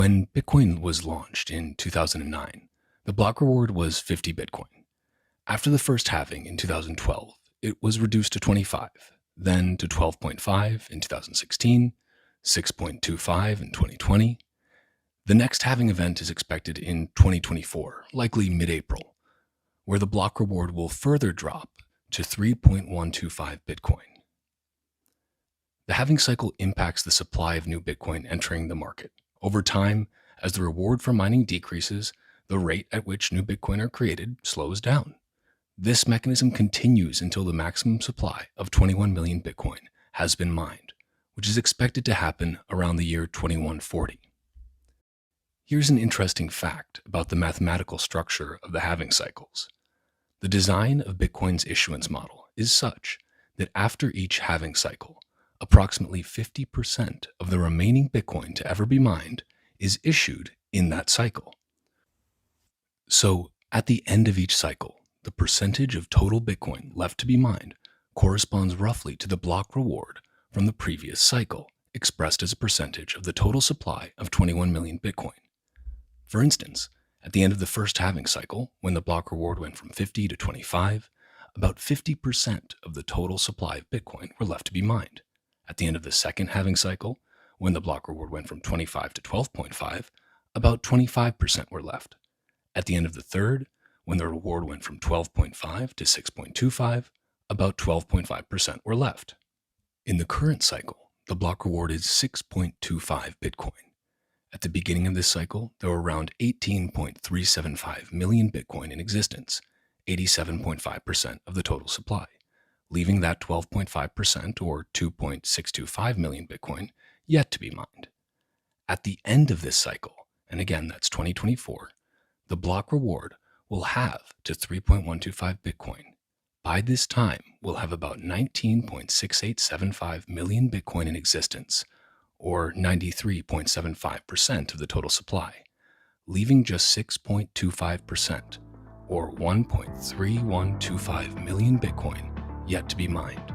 When Bitcoin was launched in 2009, the block reward was 50 Bitcoin. After the first halving in 2012, it was reduced to 25, then to 12.5 in 2016, 6.25 in 2020. The next halving event is expected in 2024, likely mid-April, where the block reward will further drop to 3.125 Bitcoin. The halving cycle impacts the supply of new Bitcoin entering the market. Over time, as the reward for mining decreases, the rate at which new Bitcoin are created slows down. This mechanism continues until the maximum supply of 21 million Bitcoin has been mined, which is expected to happen around the year 2140. Here's an interesting fact about the mathematical structure of the halving cycles. The design of Bitcoin's issuance model is such that after each halving cycle, approximately 50% of the remaining Bitcoin to ever be mined is issued in that cycle. So, at the end of each cycle, the percentage of total Bitcoin left to be mined corresponds roughly to the block reward from the previous cycle, expressed as a percentage of the total supply of 21 million Bitcoin. For instance, at the end of the first halving cycle, when the block reward went from 50 to 25, about 50% of the total supply of Bitcoin were left to be mined. At the end of the second halving cycle, when the block reward went from 25 to 12.5, about 25% were left. At the end of the third, when the reward went from 12.5 to 6.25, about 12.5% were left. In the current cycle, the block reward is 6.25 Bitcoin. At the beginning of this cycle, there were around 18.375 million Bitcoin in existence, 87.5% of the total supply, leaving that 12.5% or 2.625 million Bitcoin yet to be mined. At the end of this cycle, and again that's 2024, the block reward will halve to 3.125 Bitcoin. By this time, we'll have about 19.6875 million Bitcoin in existence, or 93.75% of the total supply, leaving just 6.25%, or 1.3125 million Bitcoin, yet to be mined.